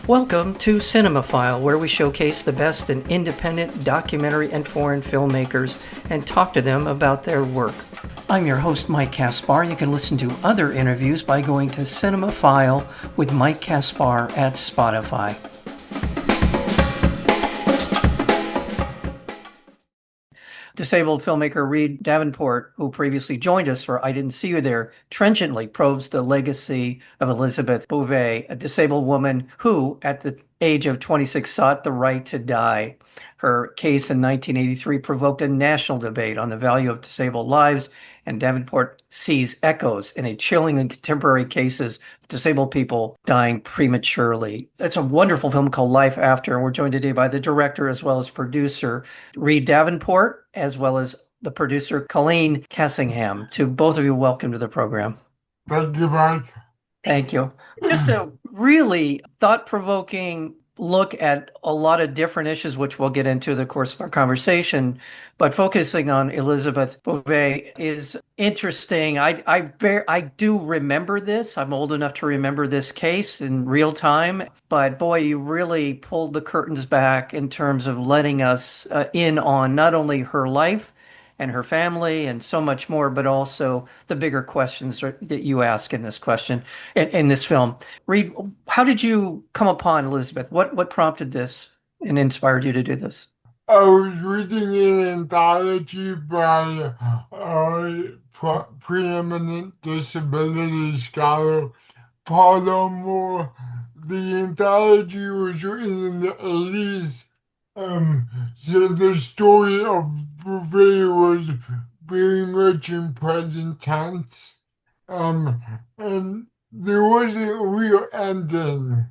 Welcome to Cinemaphile, where we showcase the best in independent documentary and foreign filmmakers and talk to them about their work. I'm your host, Mike Kaspar. You can listen to other interviews by going to Cinemaphile with Mike Kaspar at Spotify. Disabled filmmaker Reid Davenport, who previously joined us for I Didn't See You There, trenchantly probes the legacy of Elizabeth Bouvia, a disabled woman who, at the age of 26, sought the right to die. Her case in 1983 provoked a national debate on the value of disabled lives, and Davenport sees echoes in a chilling and contemporary cases of disabled people dying prematurely. It's a wonderful film called Life After, and we're joined today by the director as well as producer Reid Davenport, as well as the producer Colleen Cassingham. To both of you, welcome to the program. Thank you, Mike. Thank you. Just a really thought-provoking look at a lot of different issues, which we'll get into in the course of our conversation, but focusing on Elizabeth Bouvia is interesting. I do remember this. I'm old enough to remember this case in real time, but boy, you really pulled the curtains back in terms of letting us in on not only her life and her family and so much more, but also the bigger questions that you ask in this question, in this film. Reid, how did you come upon Elizabeth? What prompted this and inspired you to do this? I was reading an anthology by preeminent disability scholar Paula Moore. The anthology was written in the 80s. So the story of Bouvia was very much in present tense. And there wasn't a real ending.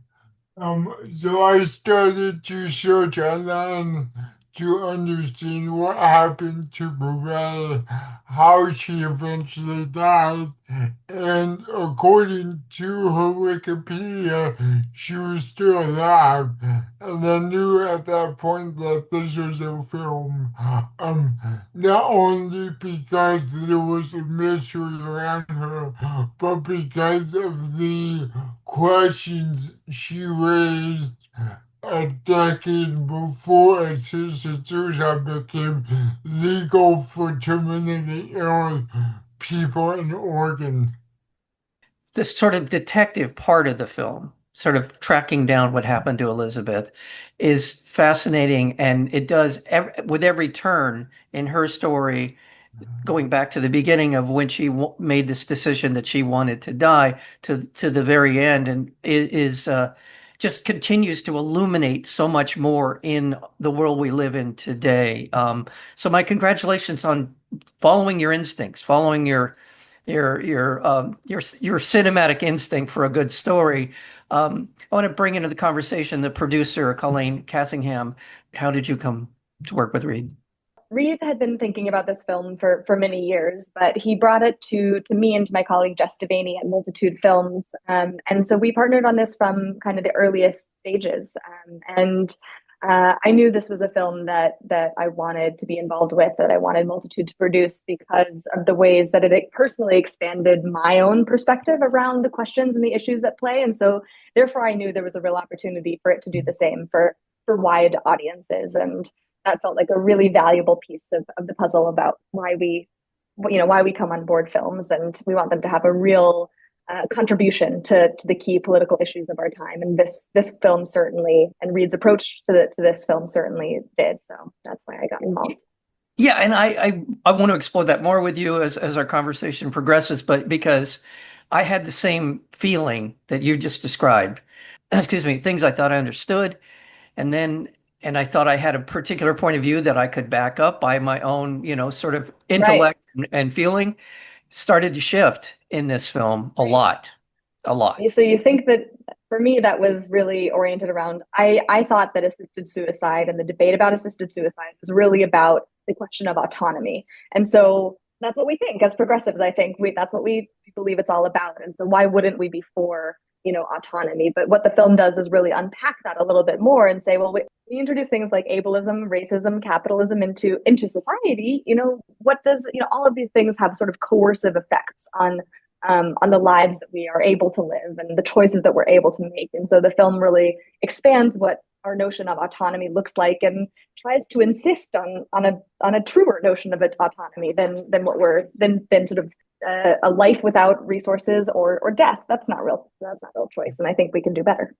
So I started to search online to understand what happened to Bouvia, how she eventually died, and according to her Wikipedia, she was still alive. And I knew at that point that this was a film, not only because there was a mystery around her, but because of the questions she raised a decade before assisted suicide became legal for terminally ill people in Oregon. This sort of detective part of the film, sort of tracking down what happened to Elizabeth, is fascinating, and it does with every turn in her story, going back to the beginning of when she made this decision that she wanted to die to the very end, and it is just continues to illuminate so much more in the world we live in today. So my congratulations on following your instincts, following your cinematic instinct for a good story. I want to bring into the conversation the producer, Colleen Cassingham. How did you come to work with Reid? Reid had been thinking about this film for many years, but he brought it to me and to my colleague Jess Devaney at Multitude Films. And so we partnered on this from kind of the earliest stages. I knew this was a film that I wanted to be involved with, that I wanted Multitude to produce because of the ways that it personally expanded my own perspective around the questions and the issues at play. And so therefore I knew there was a real opportunity for it to do the same for wide audiences. And that felt like a really valuable piece of the puzzle about why we come on board films, and we want them to have a real contribution to the key political issues of our time. And this film certainly, and Reid's approach to this film certainly did. So that's why I got involved. Yeah, and I want to explore that more with you as our conversation progresses, but because I had the same feeling that you just described. Excuse me, things I thought I understood, and I thought I had a particular point of view that I could back up by my own, sort of intellect and feeling, started to shift in this film a lot. So you think that, for me, that was really oriented around, I thought that assisted suicide and the debate about assisted suicide was really about the question of autonomy. And so that's what we think as progressives. I think that's what we believe it's all about. And so why wouldn't we be for autonomy? But what the film does is really unpack that a little bit more and say, well, we introduce things like ableism, racism, capitalism into society. What does, all of these things have sort of coercive effects on on the lives that we are able to live and the choices that we're able to make. And so the film really expands what our notion of autonomy looks like and tries to insist on a truer notion of autonomy than what we're than sort of a life without resources or death. That's not real choice. And I think we can do better.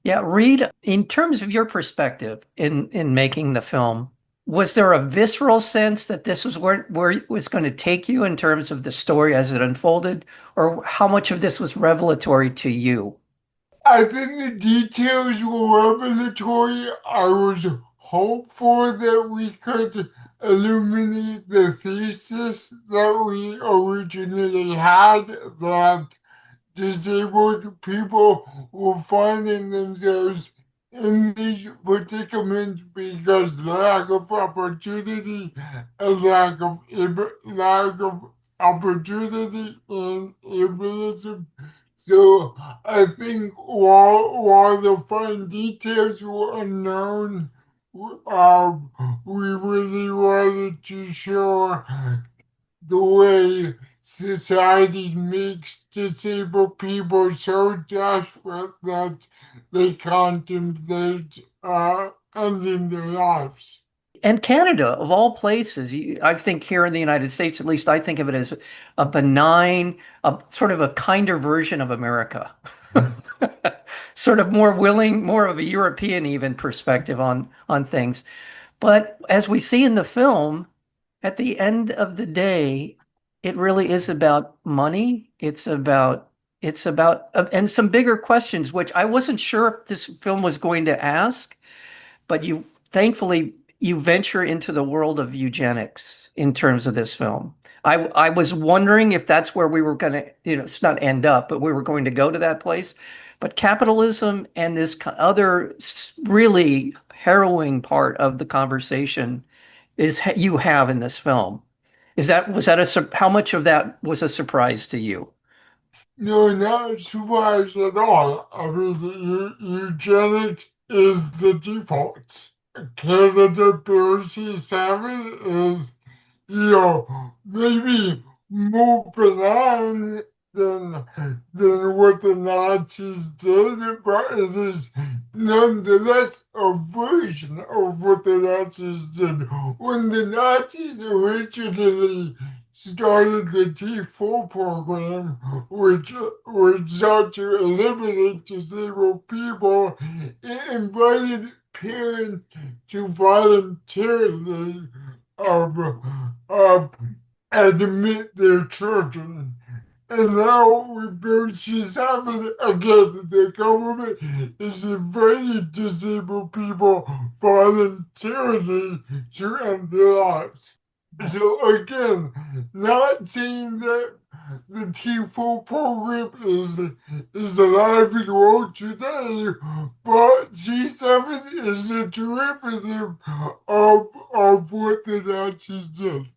Yeah, Reid, in terms of your perspective in making the film, was there a visceral sense that this was where it was going to take you in terms of the story as it unfolded, or how much of this was revelatory to you? I think the details were revelatory. I was hopeful that we could illuminate the thesis that we originally had, that disabled people were finding themselves in these predicaments because lack of opportunity, a lack of opportunity and ableism. So I think while the fine details were unknown, we really wanted to show the way society makes disabled people so desperate that they contemplate ending their lives. And Canada, of all places, I think here in the United States, at least I think of it as a benign, a sort of a kinder version of America. Sort of more willing, more of a European even perspective on things. But as we see in the film, at the end of the day, it really is about money. It's about and some bigger questions, which I wasn't sure if this film was going to ask, but you thankfully you venture into the world of eugenics in terms of this film. I was wondering if that's where we were going to, it's not end up, but we were going to go to that place. But capitalism and this other really harrowing part of the conversation is you have in this film. Was that how much of that was a surprise to you? No, not surprised at all. I mean, eugenics is the default. Canada per se 7 is, maybe more benign than what the Nazis did, but it is nonetheless a version of what the Nazis did. When the Nazis originally started the T4 program, which sought to eliminate disabled people, it invited parents to voluntarily uh, admit their children. And now we both just happen again. The government is inviting disabled people voluntarily to end their lives. So again, not saying that the T4 program is alive and well today, but C7 is a derivative of what the Nazis did.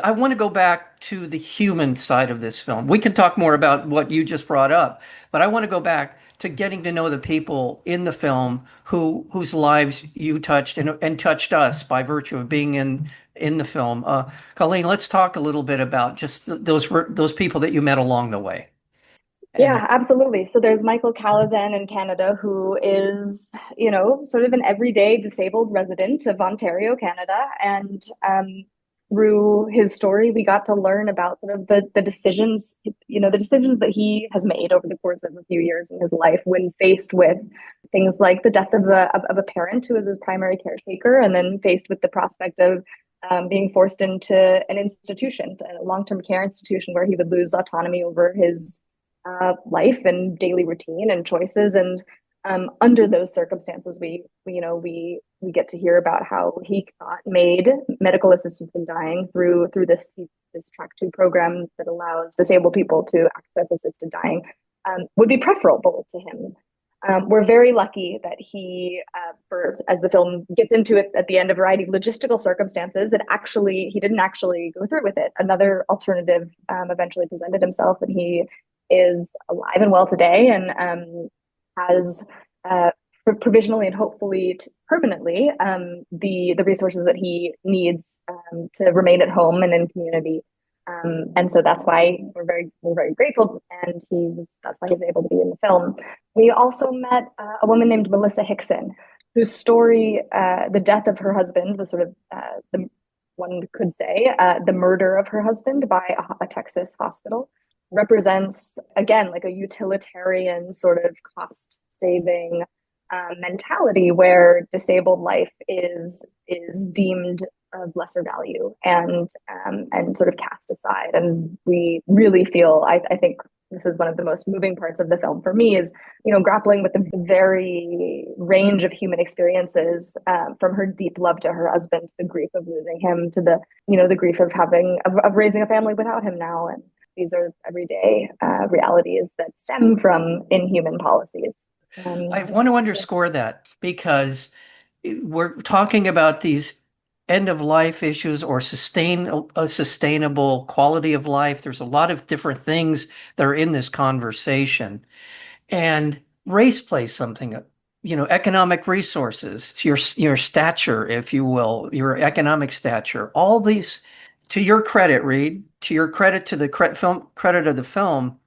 I want to go back to the human side of this film. We can talk more about what you just brought up, but I want to go back to getting to know the people in the film whose lives you touched and touched us by virtue of being in the film. Colleen, let's talk a little bit about just those people that you met along the way. And Yeah, absolutely. So there's Michael Calazan in Canada, who is, sort of an everyday disabled resident of Ontario, Canada. And through his story, we got to learn about sort of the decisions, the decisions that he has made over the course of a few years in his life when faced with things like the death of a parent who is his primary caretaker, and then faced with the prospect of being forced into an institution, a long-term care institution, where he would lose autonomy over his life and daily routine and choices. And under those circumstances, we get to hear about how he made medical assistance in dying through this track 2 program that allows disabled people to access assisted dying would be preferable to him. We're very lucky that as the film gets into it at the end, of a variety of logistical circumstances, he didn't actually go through with it. Another alternative eventually presented himself, and he is alive and well today, and has provisionally and hopefully permanently the resources that he needs to remain at home and in community. And so that's why we're very grateful, and that's why he's able to be in the film. We also met a woman named Melissa Hickson, whose story, the death of her husband, the sort of the one could say the murder of her husband by a Texas hospital, represents again like a utilitarian sort of cost saving mentality where disabled life is deemed of lesser value and sort of cast aside. And we really feel, I think this is one of the most moving parts of the film for me, is grappling with the very range of human experiences, from her deep love to her husband, to the grief of losing him, to the grief of raising a family without him now. And these are everyday realities that stem from inhuman policies. I want to underscore that, because we're talking about these end of life issues or a sustainable quality of life. There's a lot of different things that are in this conversation, and race plays something. Economic resources, your stature, if you will, your economic stature. All these, to your credit, Reid, to your credit, to the credit of the film.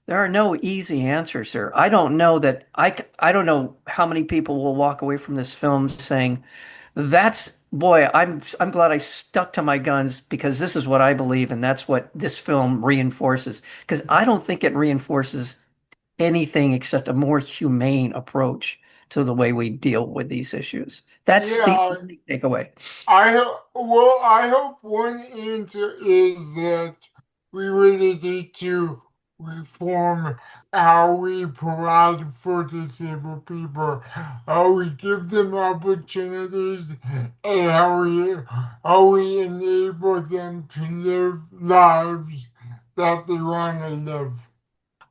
There are no easy answers here. I don't know that I don't know how many people will walk away from this film saying, boy, I'm glad I stuck to my guns because this is what I believe and that's what this film reinforces. Because I don't think it reinforces anything except a more humane approach to the way we deal with these issues. That's the only takeaway. I hope one answer is that we really need to reform how we provide for disabled people, how we give them opportunities, and how we enable them to live lives that they want to live.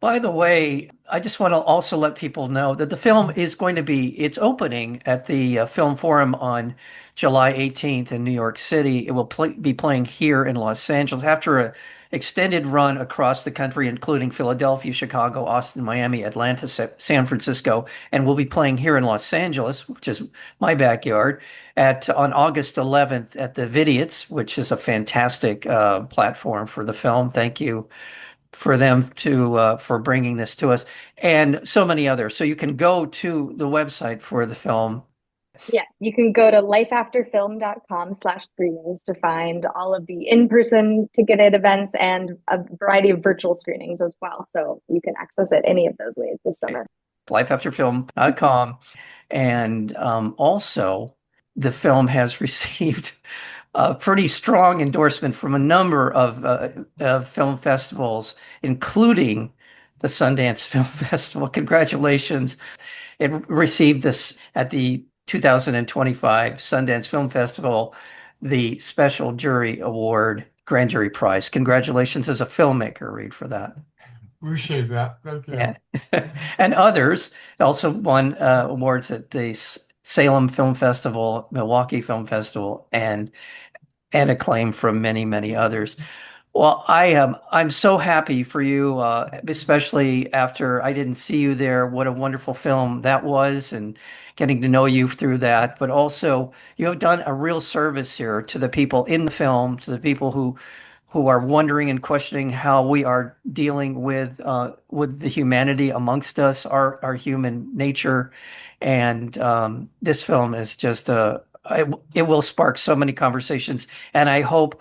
By the way, I just want to also let people know that the film is going to it's opening at the Film Forum on July 18th in New York City. It will be playing here in Los Angeles after an extended run across the country, including Philadelphia, Chicago, Austin, Miami, Atlanta, San Francisco, and we'll be playing here in Los Angeles, which is my backyard, on August 11th at the Vidiots, which is a fantastic platform for the film. Thank you for them for bringing this to us, and so many others. So you can go to the website for the film. Yeah, you can go to lifeafterfilm.com/screenings to find all of the in-person ticketed events and a variety of virtual screenings as well. So you can access it any of those ways this summer. Lifeafterfilm.com. And also, the film has received a pretty strong endorsement from a number of film festivals, including the Sundance Film Festival. Congratulations. It received this at the 2025 Sundance Film Festival, the Special Jury Award, Grand Jury Prize. Congratulations as a filmmaker, Reid, for that. Appreciate that. Thank you. Yeah. And others also won awards at the Salem Film Festival, Milwaukee Film Festival, and acclaim from many, many others. Well, I'm so happy for you, especially after I didn't see you there. What a wonderful film that was, and getting to know you through that. But also, you have done a real service here to the people in the film, to the people who are wondering and questioning how we are dealing with the humanity amongst us, our human nature. And this film is just it will spark so many conversations, and I hope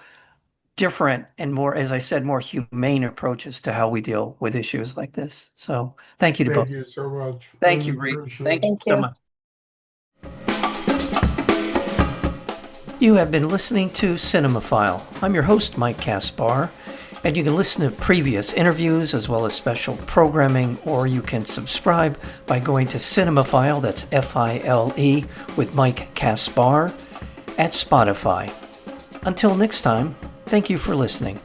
different and more, as I said, more humane approaches to how we deal with issues like this. So thank you to both. Thank you so much. Thank you, Reid. Thank you so much. You have been listening to Cinemaphile. I'm your host, Mike Kaspar, and you can listen to previous interviews as well as special programming, or you can subscribe by going to Cinemaphile, that's F-I-L-E, with Mike Kaspar, at Spotify. Until next time, thank you for listening.